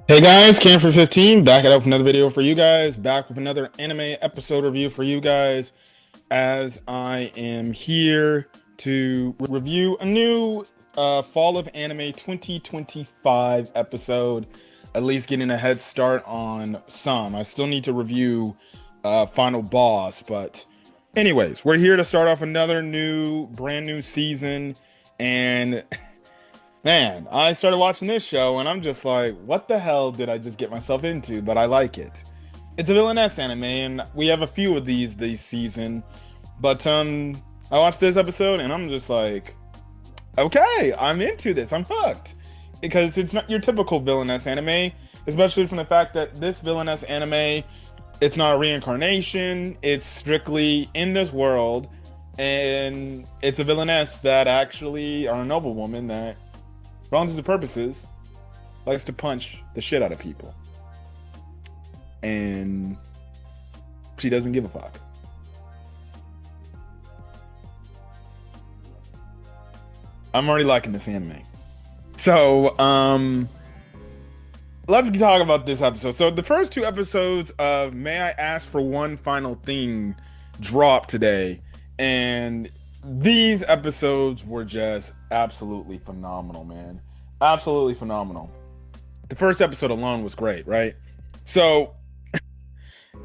Hey guys, Cam for 15, back it up with another video for you guys, back with another anime episode review for you guys, as I am here to review a new Fall of Anime 2025 episode, at least getting a head start on some. I still need to review Final Boss, but anyways, we're here to start off another brand new season, and man, I started watching this show and I'm just like, what the hell did I just get myself into? But I like it. It's a Villainess anime, and we have a few of these this season. But I watched this episode and I'm just like, okay, I'm into this. I'm hooked. Because it's not your typical Villainess anime, especially from the fact that this Villainess anime, it's not a reincarnation, it's strictly in this world, and it's a villainess that actually, or a noble woman that, for all intents and purposes, likes to punch the shit out of people. And she doesn't give a fuck. I'm already liking this anime. So, let's talk about this episode. So the first two episodes of May I Ask for One Final Thing dropped today. And these episodes were just absolutely phenomenal, man. Absolutely phenomenal. The first episode alone was great, right? So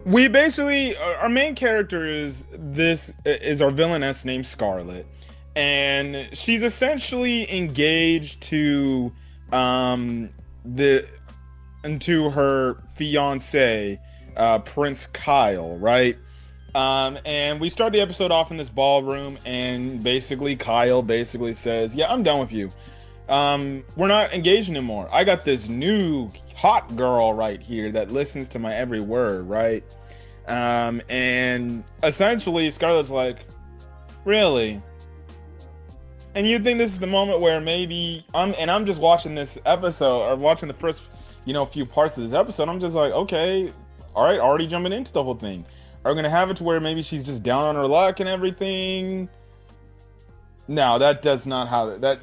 we basically, our main character is our villainess named Scarlet, and she's essentially engaged to the into her fiance, Prince Kyle, right? And we start the episode off in this ballroom, and basically Kyle basically says, "Yeah, I'm done with you. We're not engaged anymore. I got this new hot girl right here that listens to my every word, right?" And essentially Scarlett's like, "Really?" And you think this is the moment where maybe I'm just watching this episode, or watching the first, few parts of this episode. I'm just like, okay, all right, already jumping into the whole thing. Are we gonna have it to where maybe she's just down on her luck and everything? No, that does not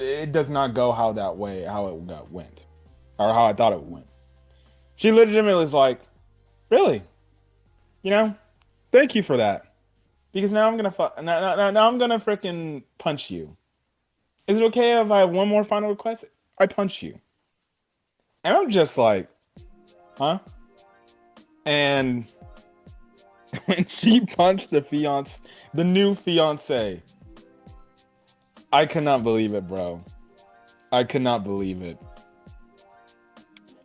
it does not go how it went, or how I thought it went. She legitimately is like, really, you know, thank you for that, because now I'm gonna now I'm gonna freaking punch you. Is it okay if I have one more final request? I punch you, and I'm just like, huh? And when she punched the new fiance, I could not believe it, bro. I could not believe it.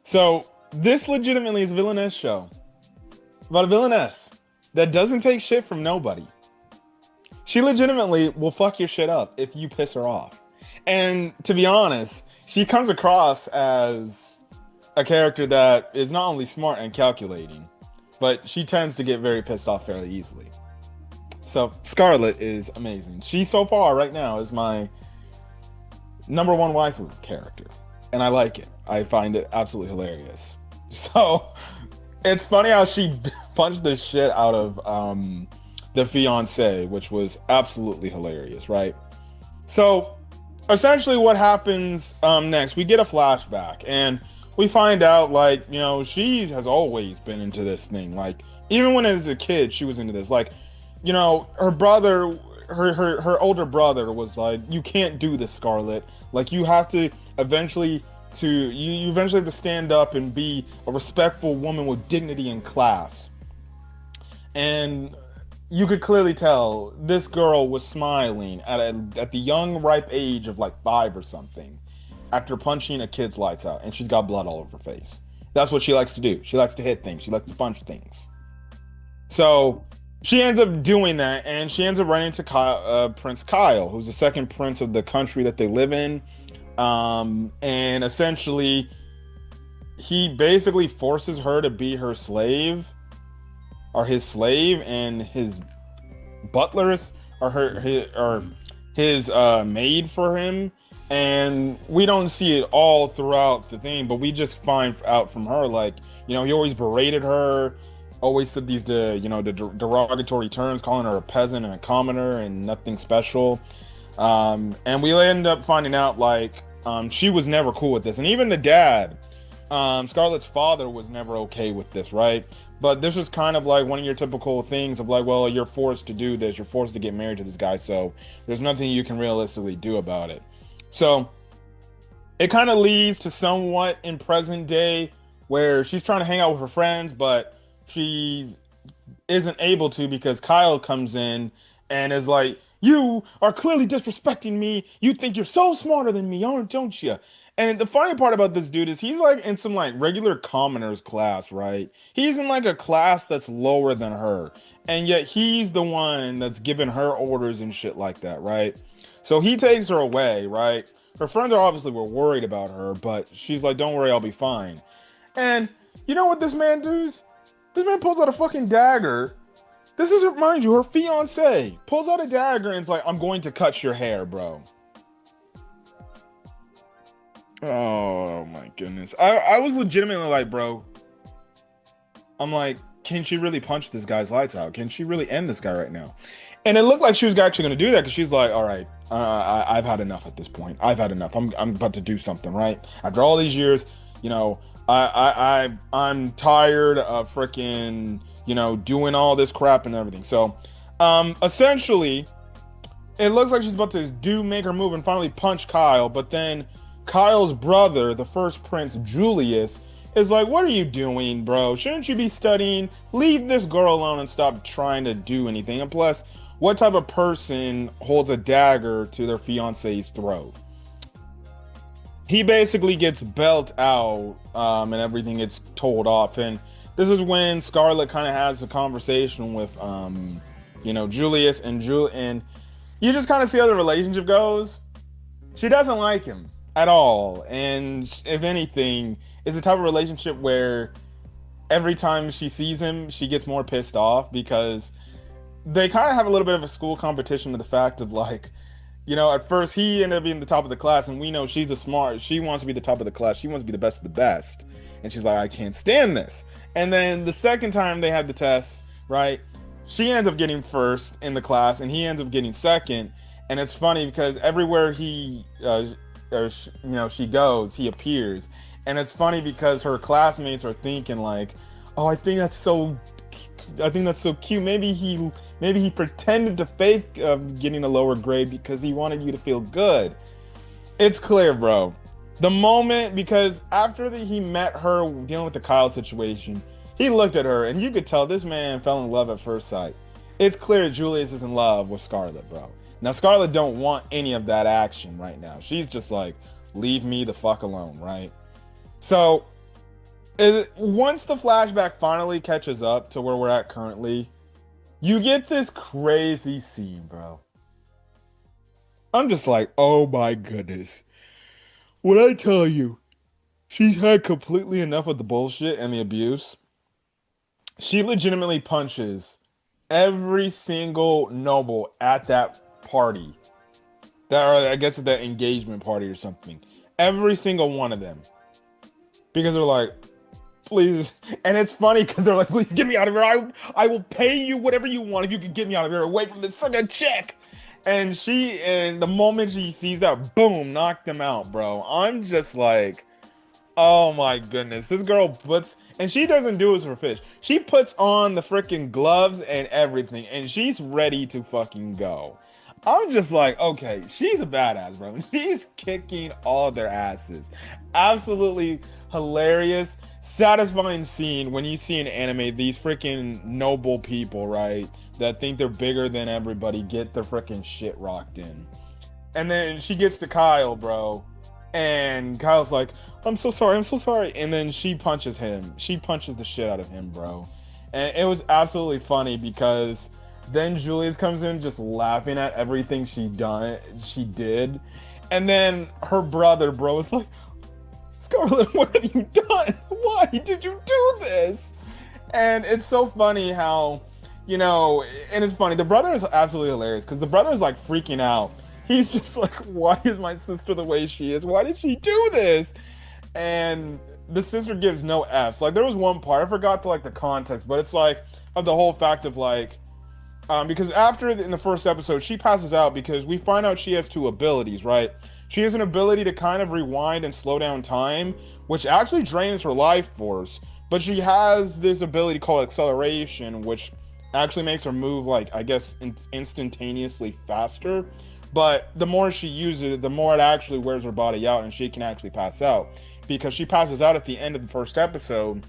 So this legitimately is a villainess show about a villainess that doesn't take shit from nobody. She legitimately will fuck your shit up if you piss her off. And to be honest, she comes across as a character that is not only smart and calculating, but she tends to get very pissed off fairly easily. So Scarlet is amazing. She so far right now is my number one waifu character, and I like it. I find it absolutely hilarious. So it's funny how she punched the shit out of the fiance, which was absolutely hilarious, right? So essentially what happens next, we get a flashback, and we find out, like, she has always been into this thing. Like, even when as a kid, she was into this. Like, her brother, her older brother was like, you can't do this, Scarlet. Like, you have to eventually you eventually have to stand up and be a respectful woman with dignity and class. And you could clearly tell this girl was smiling at the young, ripe age of like 5 or something, after punching a kid's lights out, and she's got blood all over her face. That's what she likes to do. She likes to hit things. She likes to punch things. So she ends up doing that, and she ends up running into Prince Kyle, who's the second prince of the country that they live in. And essentially, he basically forces her to be her slave, or his slave, and his butlers are his maid for him. And we don't see it all throughout the thing, but we just find out from her, like, he always berated her, always said these derogatory terms, calling her a peasant and a commoner and nothing special. And we end up finding out, like, she was never cool with this. And even the dad, Scarlett's father was never okay with this, right? But this is kind of like one of your typical things of like, well, you're forced to do this, you're forced to get married to this guy, so there's nothing you can realistically do about it. So it kind of leads to somewhat in present day where she's trying to hang out with her friends, but she isn't able to because Kyle comes in and is like, "You are clearly disrespecting me. You think you're so smarter than me, aren't don't you?" And the funny part about this dude is he's like in some like regular commoners class, right? He's in like a class that's lower than her, and yet he's the one that's giving her orders and shit like that, right? So he takes her away, right? Her friends are obviously were worried about her, but she's like, "Don't worry, I'll be fine." And you know what this man does? This man pulls out a fucking dagger. This is, mind you, her fiance pulls out a dagger and is like, "I'm going to cut your hair, bro." Oh my goodness. I was legitimately like, bro, I'm like, can she really punch this guy's lights out? Can she really end this guy right now? And it looked like she was actually going to do that because she's like, all right, I've had enough at this point. I've had enough. I'm about to do something, right? After all these years, you know, I'm tired of freaking, you know, doing all this crap and everything. So, essentially, it looks like she's about to make her move and finally punch Kyle, but then Kyle's brother, the first prince, Julius, is like, "What are you doing, bro? Shouldn't you be studying? Leave this girl alone and stop trying to do anything. And plus, what type of person holds a dagger to their fiance's throat?" He basically gets belt out, and everything gets told off. And this is when Scarlet kind of has a conversation with, you know, Julius and you just kind of see how the relationship goes. She doesn't like him at all, and if anything, it's the type of relationship where every time she sees him, she gets more pissed off because they kind of have a little bit of a school competition to the fact of like, you know, at first he ended up being the top of the class, and we know she's a smart. She wants to be the top of the class. She wants to be the best of the best, and she's like, "I can't stand this." And then the second time they had the test, right? She ends up getting first in the class, and he ends up getting second. And it's funny because everywhere he, you know, she goes, he appears, and it's funny because her classmates are thinking like, "Oh, I think that's so cute. Maybe he pretended to fake getting a lower grade because he wanted you to feel good." It's clear, bro. The moment, because after he met her dealing with the Kyle situation, he looked at her and you could tell this man fell in love at first sight. It's clear Julius is in love with Scarlet, bro. Now Scarlet don't want any of that action right now. She's just like, "Leave me the fuck alone," right? So once the flashback finally catches up to where we're at currently, you get this crazy scene, bro. I'm just like, oh my goodness. When I tell you, she's had completely enough of the bullshit and the abuse. She legitimately punches every single noble at that party. That, or I guess at that engagement party or something. Every single one of them. Because they're like, "Please." And it's funny because they're like, "Please get me out of here. I will pay you whatever you want if you can get me out of here away from this fucking chick." And the moment she sees that, boom, knock them out, bro. I'm just like, oh my goodness. This girl puts, and she doesn't do it for fish. She puts on the freaking gloves and everything, and she's ready to fucking go. I'm just like, okay, she's a badass, bro. She's kicking all their asses. Absolutely hilarious, satisfying scene when you see in anime these freaking noble people, right, that think they're bigger than everybody get their freaking shit rocked in. And then she gets to Kyle, bro, and Kyle's like, "I'm so sorry, I'm so sorry." And then she punches him. She punches the shit out of him, bro. And it was absolutely funny because then Julius comes in just laughing at everything she did. And then her brother, bro, is like, "Scarlet, what have you done? Why did you do this?" And it's so funny how, you know, and it's funny, the brother is absolutely hilarious because the brother is like freaking out. He's just like, "Why is my sister the way she is? Why did she do this?" And the sister gives no F's. Like, there was one part, I forgot the context, but it's like, of the whole fact of like, because after in the first episode, she passes out because we find out she has two abilities, right? She has an ability to kind of rewind and slow down time, which actually drains her life force. But she has this ability called acceleration, which actually makes her move, like, I guess, instantaneously faster. But the more she uses it, the more it actually wears her body out, and she can actually pass out. Because she passes out at the end of the first episode,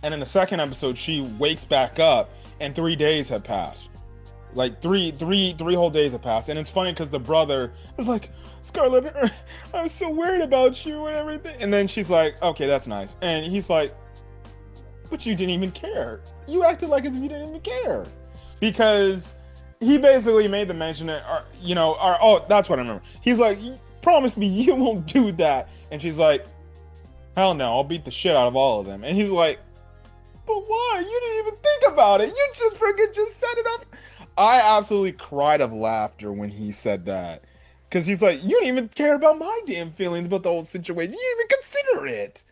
and in the second episode, she wakes back up, and 3 days have passed. Like three whole days have passed, and it's funny because the brother is like, Scarlet, I was so worried about you and everything, and then she's like, okay, that's nice, and he's like, but you didn't even care. You acted like as if you didn't even care, because he basically made the mention that, oh, that's what I remember. He's like, promise me you won't do that, and she's like, hell no, I'll beat the shit out of all of them, and he's like, but why? You didn't even think about it. You just freaking just set it up. I absolutely cried of laughter when he said that. Because he's like, you didn't even care about my damn feelings about the whole situation. You didn't even consider it.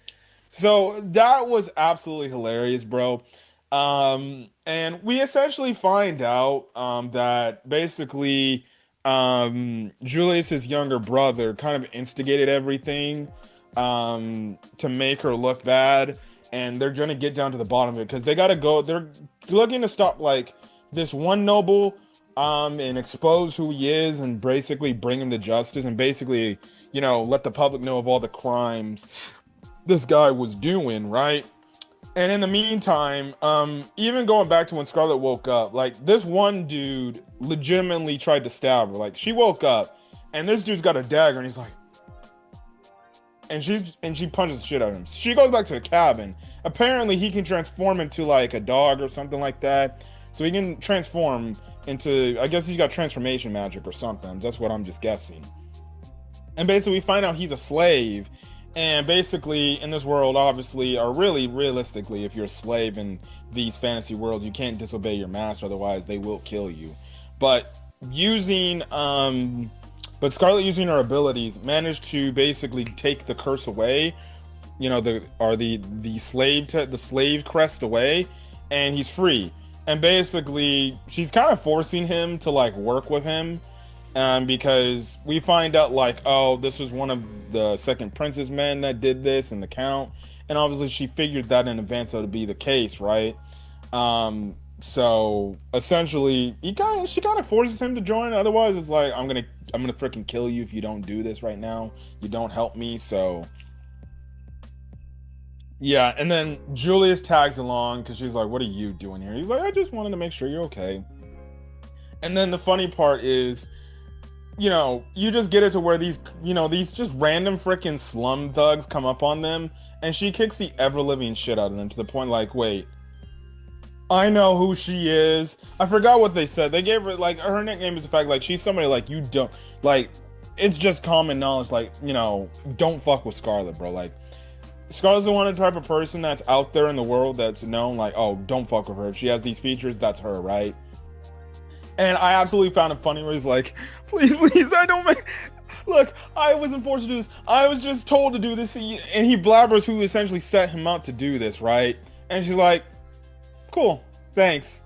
So that was absolutely hilarious, bro. And we essentially find out that basically Julius's younger brother kind of instigated everything to make her look bad. And they're going to get down to the bottom of it because they got to go. They're looking to stop, like, this one noble and expose who he is and basically bring him to justice and basically, let the public know of all the crimes this guy was doing, right? And in the meantime, even going back to when Scarlet woke up, like, this one dude legitimately tried to stab her. Like, she woke up and this dude's got a dagger and he's like, and she punches the shit out of him. She goes back to the cabin. Apparently he can transform into like a dog or something like that. So he can transform into, I guess he's got transformation magic or something. That's what I'm just guessing. And basically we find out he's a slave. And basically in this world, obviously, or really realistically, if you're a slave in these fantasy worlds, you can't disobey your master, otherwise they will kill you. But Scarlet, using her abilities, managed to basically take the curse away, the slave crest away, and he's free. And basically, she's kind of forcing him to, like, work with him, because we find out, like, oh, this was one of the second prince's men that did this, and the count, and obviously she figured that in advance that would be the case, right? So essentially, she kind of forces him to join. Otherwise, it's like, I'm gonna freaking kill you if you don't do this right now. You don't help me, so. Yeah, and then Julius tags along because she's like, what are you doing here? He's like, I just wanted to make sure you're okay. And then the funny part is, you just get it to where these just random freaking slum thugs come up on them, and she kicks the ever-living shit out of them to the point, like, wait, I know who she is. I forgot what they said. They gave her, like, her nickname is the fact, like, she's somebody, like, you don't, like, it's just common knowledge, like, don't fuck with Scarlet, bro. Like, Scarlet's the one type of person that's out there in the world that's known, like, oh, don't fuck with her. If she has these features, that's her, right? And I absolutely found it funny where he's like, please, I don't make... Look, I wasn't forced to do this. I was just told to do this. And he blabbers who essentially set him up to do this, right? And she's like, cool, thanks.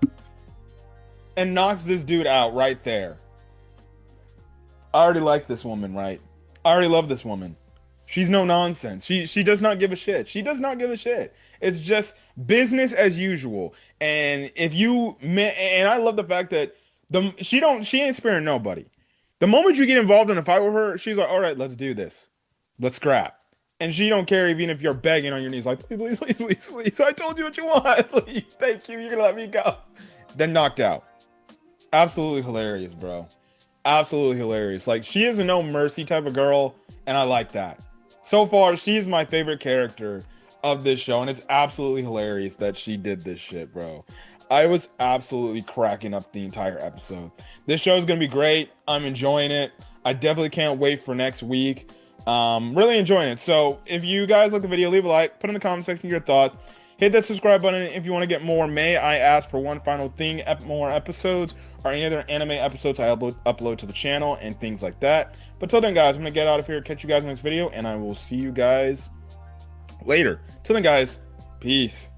And knocks this dude out right there. I already like this woman, right? I already love this woman. She's no nonsense. She does not give a shit. She does not give a shit. It's just business as usual. And I love the fact that she ain't sparing nobody. The moment you get involved in a fight with her, she's like, all right, let's do this. Let's scrap. And she don't care even if you're begging on your knees, like, please, I told you what you want. Please, thank you. You're gonna let me go. Then knocked out. Absolutely hilarious, bro. Absolutely hilarious. Like, she is a no mercy type of girl, and I like that. So far, she's my favorite character of this show, and it's absolutely hilarious that she did this shit, bro. I was absolutely cracking up the entire episode. This show is going to be great. I'm enjoying it. I definitely can't wait for next week. Really enjoying it. So if you guys like the video, leave a like, put in the comment section your thoughts. Hit that subscribe button if you want to get more. May I ask for one final thing, more episodes or any other anime episodes I upload to the channel and things like that. But till then, guys, I'm going to get out of here, catch you guys in the next video, and I will see you guys later. Till then, guys, peace.